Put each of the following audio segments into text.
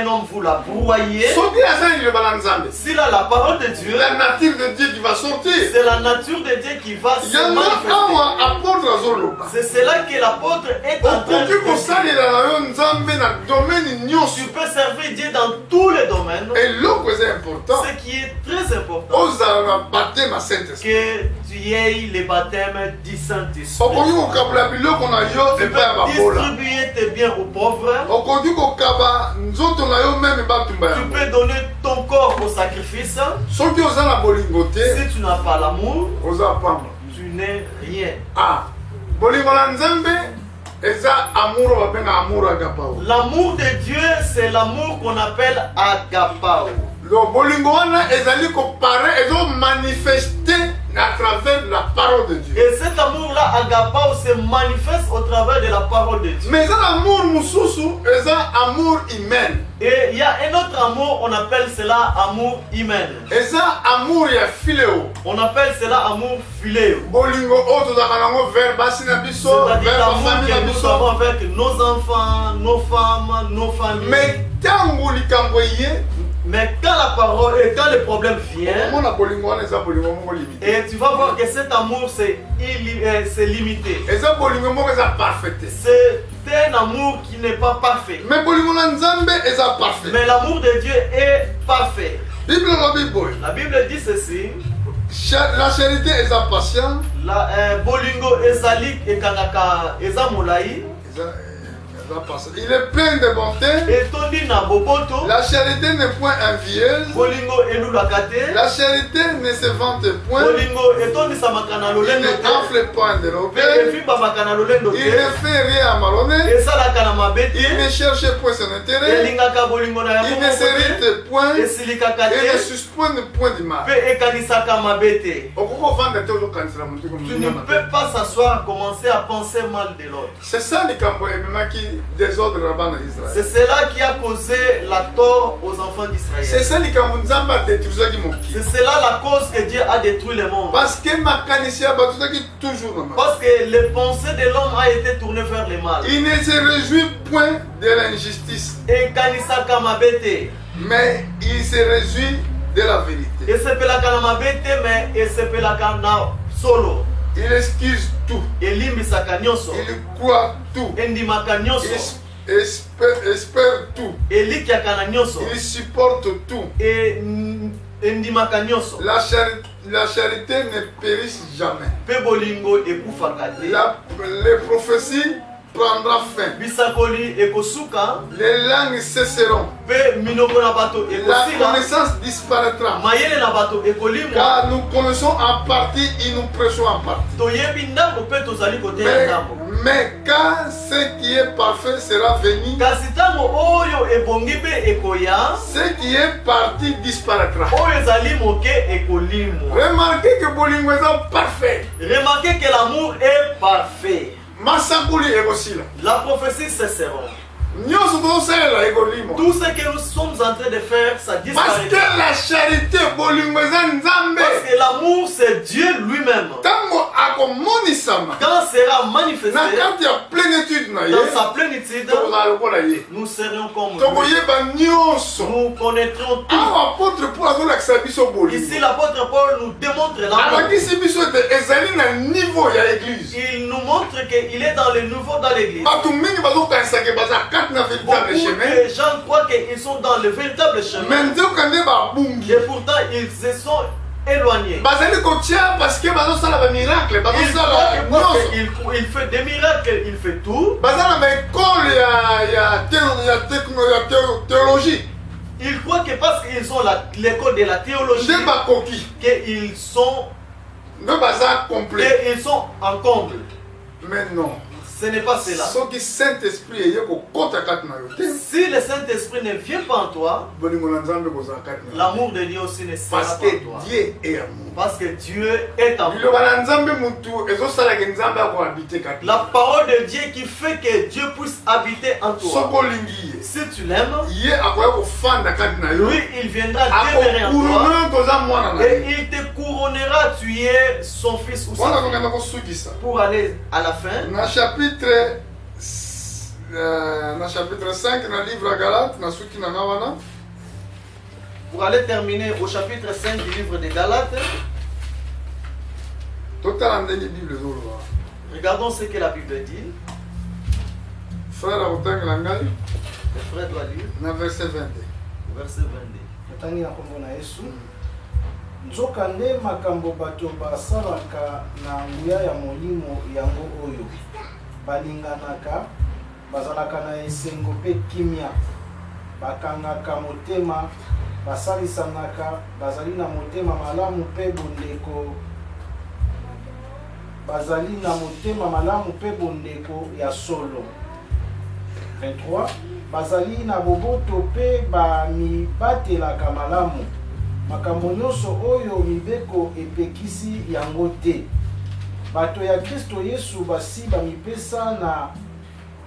un homme vous la broyez, si là la parole de Dieu, la nature de Dieu qui va sortir. c'est la nature de Dieu qui va se manifester. C'est cela que l'apôtre est en train de dire. Tu peux servir Dieu dans tous les domaines. Ce qui est très important, que tu aies le baptême du Saint-Esprit. Tu peux distribuer tes biens aux pauvres. Tu peux donner ton corps au sacrifice. Si tu n'as pas l'amour, tu n'es rien. L'amour de Dieu, c'est l'amour qu'on appelle agapao. À travers la parole de Dieu. Et cet amour-là, agapao, se manifeste au travers de la parole de Dieu. Mais l'amour mususu, c'est amour humain. Et il y a un autre amour, on appelle cela amour humain. Et ça, amour ya philéo. On appelle cela amour philéo. Bolingo auto d'amour vers basinabiso, c'est-à-dire l'amour que nous avons avec nos enfants, nos femmes, nos familles. Mais tango likamboye. Mais quand la parole et quand le problème vient, et tu vas voir que cet amour c'est limité. C'est un amour qui n'est pas parfait. Mais l'amour de Dieu est parfait. La Bible dit ceci. La charité est patient. La bolingo ezalik et kanaka ezamolai. Il est plein de bonté. La charité n'est point envieuse. La charité ne se vante point. Il n'enfle point de l'orgueil. Il ne fait rien à malhonnête. Il ne cherche point son intérêt. Il ne s'irrite point. Il ne suspend point du mal. Tu ne peux pas s'asseoir et commencer à penser mal de l'autre. C'est ça les qui désordre là-bas en Israël. C'est cela qui a causé la tort aux enfants d'Israël. C'est ça les C'est cela la cause que Dieu a détruit le monde. Parce que les pensées de l'homme a été tournées vers le mal. Il ne se réjouit point de l'injustice. Mais il se réjouit de la vérité. Il excuse tout. Il croit tout. Il espère tout. Il supporte tout. La charité ne périt jamais. Les prophéties prendra fin. Les langues cesseront. La connaissance disparaîtra. Car nous connaissons en partie et nous prêchons en partie. Mais quand ce qui est parfait sera venu, ce qui est parti disparaîtra. Remarquez que Bolingo est parfait. Remarquez que l'amour est parfait. La prophétie cessera. Tout ce que nous sommes en train de faire, ça disparaît. Parce que la charité, parce que l'amour, c'est Dieu lui-même. Quand sera manifesté dans sa plénitude, nous serons comme lui. Nous connaîtrons tout. Ici, l'apôtre Paul nous démontre l'amour. Il nous montre qu'il est dans le niveau dans l'église. Beaucoup de gens croient qu'ils sont dans le véritable chemin. Et pourtant, ils se sont éloignés. Il fait des miracles, il fait tout. Ils croient que parce qu'ils ont l'école de la théologie, qu'ils sont en comble. Mais non. Ce n'est pas cela. Si le Saint-Esprit ne vient pas en toi, l'amour de Dieu aussi ne sera pas en toi. Dieu est amour. Parce que Dieu est amour. La parole de Dieu qui fait que Dieu puisse habiter en toi. Si tu l'aimes, lui, il viendra demeurer en toi. Et il te couronnera, tu es son fils ou sa fille. Pour aller à la fin. dans chapitre 5, dans le livre à Galates, pour aller terminer au chapitre 5 du livre des Galates, regardons ce que la Bible dit. Frère, le frère doit lire. Dans verset 22. Verset 22. Nzoka nde makambo bato basalaka na nguya ya molimo yango oyo balinganaka bazalaka na esengo pe kimia bakangaka motema basalisanaka bazali na motema malamu pe bondeko bazali na motema malamu pe bondeko ya solo. 23 bazali na boboto pe bamibatelaka malamu makambo nyonso oyo mibeko epekisi yango te. Bato ya Kristo Yesu basi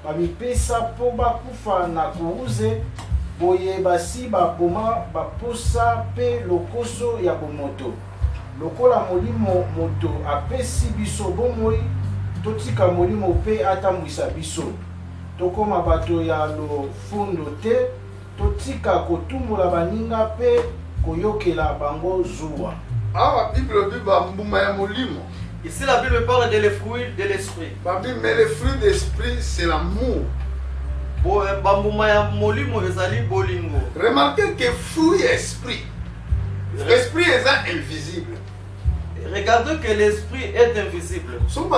bamipesa po bakufa na kuuze boye basi baboma baposa pe lokoso ya bomoto. Lokola molimo moto apesi biso bomoi totika molimo pe atambwisa biso. Tokoma bato ya lofundo te totika kotumbola baninga pe koyokela bango zuwa. Ici la Bible parle des fruits de l'esprit. Mais les fruits de l'esprit c'est l'amour. Remarquez que fruit esprit. L'esprit est invisible. Regardez que l'esprit est invisible. Si on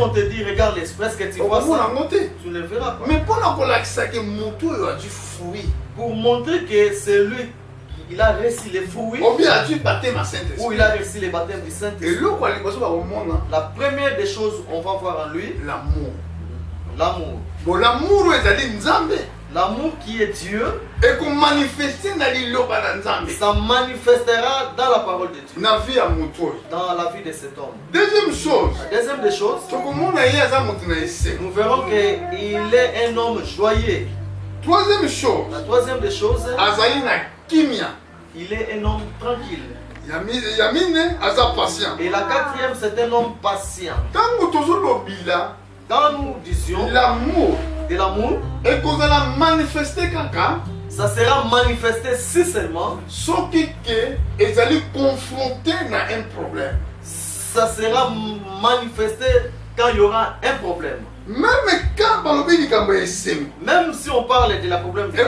te dit regarde l'esprit, est-ce que tu vois ça? Tu ne le verras pas. Mais pour montrer que c'est lui qui a reçu les fruits, ou il a reçu les baptêmes du Saint-Esprit, la première des choses on va voir en lui, l'amour. L'amour qui est Dieu, et qu'on manifeste ça manifestera dans la parole de Dieu, dans la vie de cet homme. Deuxième chose, nous verrons qu'il est un homme joyeux. Troisième chose, la troisième des choses, il est un homme tranquille. Et la quatrième, c'est un homme patient. Quand nous disions l'amour, de l'amour, et qu'on va manifester quelqu'un, ça sera manifesté si seulement ceux qui sont confrontés à un problème. Ça sera manifesté quand il y aura un problème. Même si on parle de la problème de la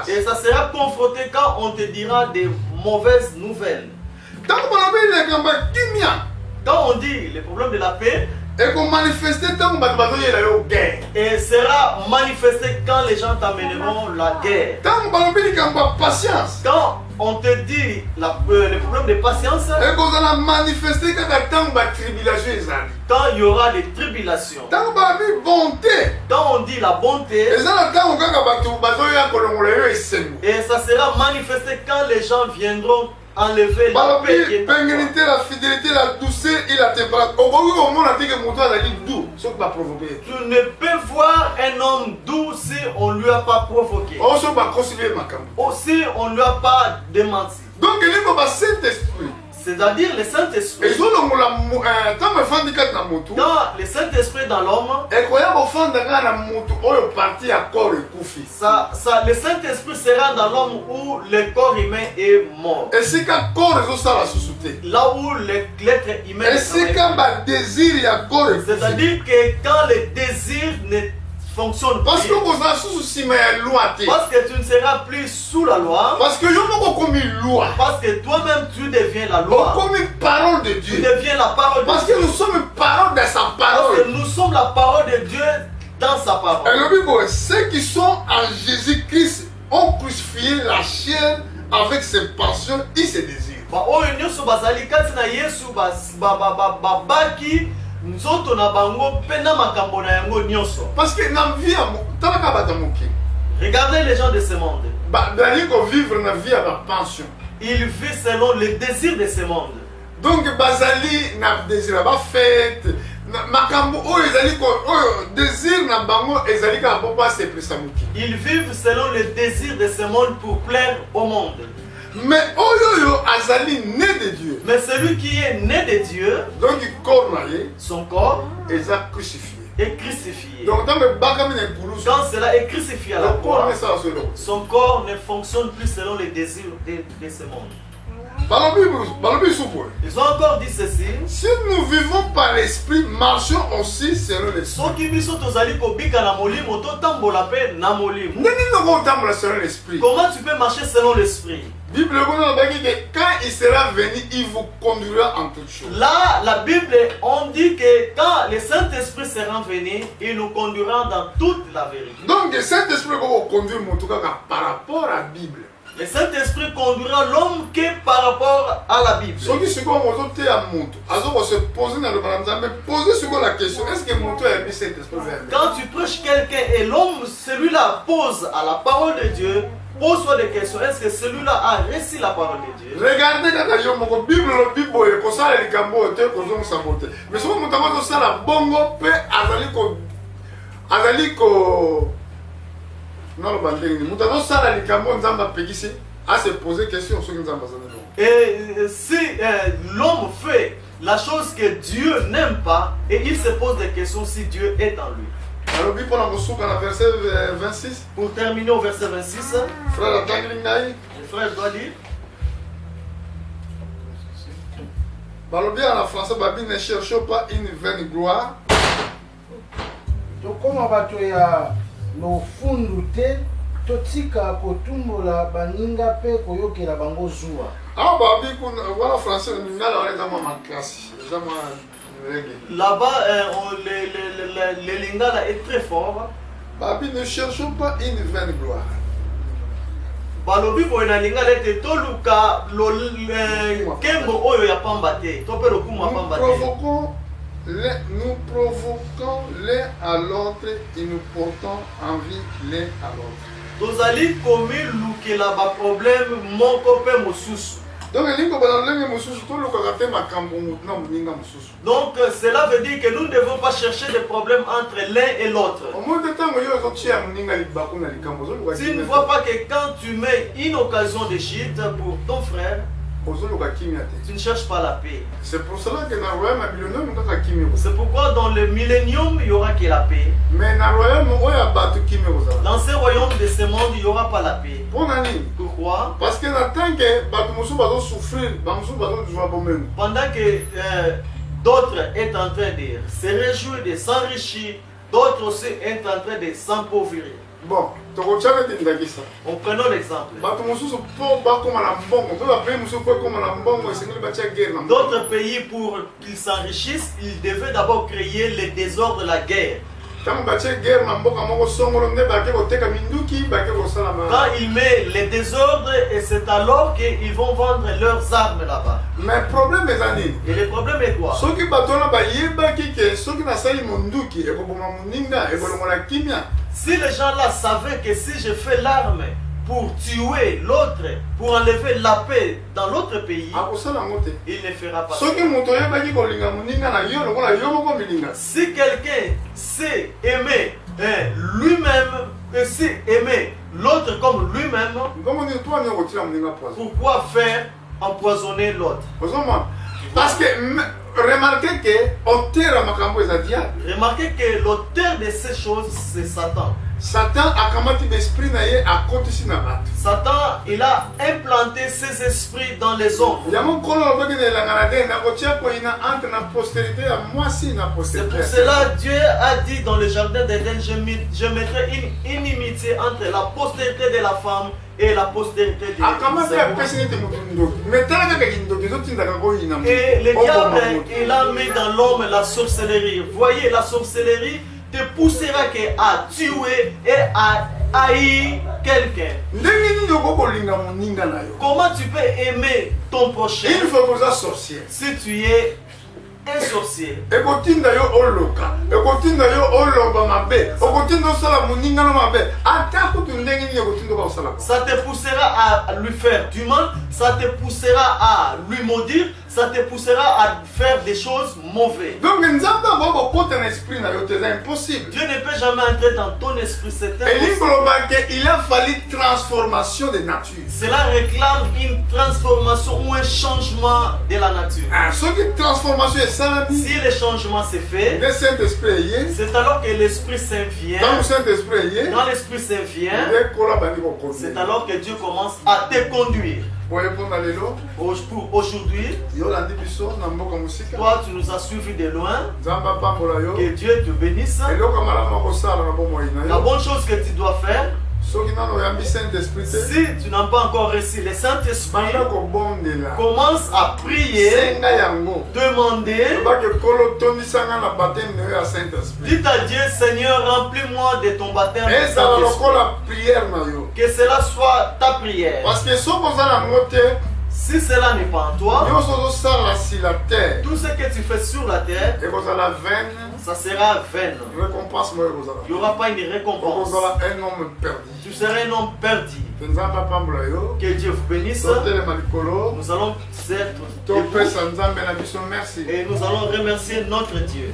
et ça sera confronté quand on te dira des mauvaises nouvelles. Quand on dit le problème de la paix, et sera manifesté quand les gens t'amèneront la guerre. Quand on te dit le problème de patience, quand il y aura des tribulations. Quand on dit la bonté, et ça sera manifesté quand les gens viendront enlever la paix qui est la fidélité, la douceur et la tempérance. Tu ne peux voir un homme doux si on ne lui a pas provoqué. Aussi on ne lui a pas démenti. Donc il y a Saint-Esprit. C'est-à-dire le Saint-Esprit. Quand le Saint-Esprit dans l'homme, le Saint-Esprit sera dans l'homme où le corps humain est mort. Là où l'être humain est mort. C'est-à-dire que quand le désir ne fonctionne plus, parce que tu ne seras plus sous la loi, parce que toi-même tu deviens la loi, parole de Dieu, tu deviens la parole de Dieu, parce que nous sommes parole de sa parole, parce que nous sommes la parole de Dieu dans sa parole. Et ceux qui sont en Jésus-Christ ont crucifié la chair avec ses passions et ses désirs. Parce que regardez les gens de ce monde. Ils vivent selon le désir de ce monde. Donc bazali na désir ba fête makambo oyo ezali ko oyo désir na bango ezali ka bo pas se plus. Ils vivent selon le désir de ce monde pour plaire au monde. Mais oyoyo azali né de Dieu. Mais celui qui est né de Dieu, donc son corps est crucifié. Est crucifié. Donc quand cela est crucifié à la croix, son corps ne fonctionne plus selon les désirs de ce monde. Ils ont encore dit ceci. Si nous vivons par l'esprit, marchons aussi selon l'esprit. Comment tu peux marcher selon l'esprit? Bible, quand il sera venu, il vous conduira en toutes choses. Là, la Bible, on dit que quand le Saint-Esprit sera venu, il nous conduira dans toute la vérité. Donc, le Saint-Esprit va vous conduire par rapport à la Bible. Le Saint-Esprit conduira l'homme que par rapport à la Bible. Quand tu prêches quelqu'un et l'homme, celui-là pose à la parole de Dieu, pose-toi des questions. Est-ce que celui-là a reçu la parole de Dieu? Regardez quand la Bible est ça les gambo te kozong saboter. Mais souvent mon tamazo ça la bongo pe azaliko non le banding mon tamazo ça la gambo nzamba pegisi à se poser question sur nzamba zanelo. Et si l'homme fait la chose que Dieu n'aime pas et il se pose des questions si Dieu est en lui. Alors, verset 26. Pour terminer au verset 26, frère, le frère doit lire. En français, ne cherchons pas une vaine gloire. Donc, comment va-t-il no fundute totika kotumbola baninga pe koyokela bango zuwa. Ah babi voilà français ngala wale dans ma classe. Là-bas, le lingala est très fort. Babi, ne cherchons pas une vaine gloire. Balobi boina lingala était toluka kembo oyo ya pambate. Tope lo kuma pambate. Nous provoquons l'un à l'autre et nous portons envie l'un à l'autre. Tozali komi lukela ba problème moko pe mosusu. Donc cela veut dire que nous ne devons pas chercher des problèmes entre l'un et l'autre. Tu ne vois pas que quand tu mets une occasion de chute pour ton frère, tu ne cherches pas la paix. C'est pour cela que dans le royaume millénium, c'est pourquoi dans le millénium, il n'y aura que la paix. Mais dans ce royaume de ce monde, il n'y aura pas la paix. Pourquoi? Parce que pendant que d'autres sont en train de se réjouir, de s'enrichir, d'autres aussi sont en train de s'appauvrir. Bon, on prenons l'exemple. D'autres pays, pour qu'ils s'enrichissent, ils devaient d'abord créer le désordre de la guerre. Quand il met les désordres, et c'est alors qu'ils vont vendre leurs armes là-bas. Mais le problème est et le problème est quoi? Si les gens là savaient que si je fais l'arme pour tuer l'autre, pour enlever la paix dans l'autre pays, il ne fera pas ça. Si quelqu'un sait aimer lui-même, sait aimer l'autre comme lui-même, pourquoi faire empoisonner l'autre? Parce que remarquez que l'auteur de ces choses, c'est Satan. Satan il a implanté ses esprits dans les hommes. C'est pour cela Dieu a dit dans le jardin d'Éden, je mettrai une inimitié entre la postérité de la femme et la postérité de l'homme. Et le diable, il a mis dans l'homme la sorcellerie. Voyez, la sorcellerie te poussera à tuer et à haïr quelqu'un. Comment tu peux aimer ton prochain si tu es un sorcier? Ça te poussera à lui faire du mal, ça te poussera à lui maudire, ça te poussera à faire des choses mauvaises. Donc, Dieu ne peut jamais entrer dans ton esprit, c'est impossible. Il a fallu transformation de nature. Cela réclame une transformation ou un changement de la nature. Si le changement s'est fait, c'est alors que l'Esprit Saint vient. Dans l'Esprit Saint vient, c'est alors que Dieu commence à te conduire. Pour aujourd'hui, toi tu nous as suivis de loin. Que Dieu te bénisse. La bonne chose que tu dois faire, si tu n'as pas encore reçu le Saint-Esprit, commence à prier, demander, dites à Dieu, Seigneur, remplis-moi de ton baptême de Saint-Esprit. Que cela soit ta prière. Si cela n'est pas en toi, tout ce que tu fais sur la terre, ça sera vain. Il n'y aura pas une récompense. Tu seras un homme perdu. Que Dieu vous bénisse. Nous allons être et nous allons remercier notre Dieu.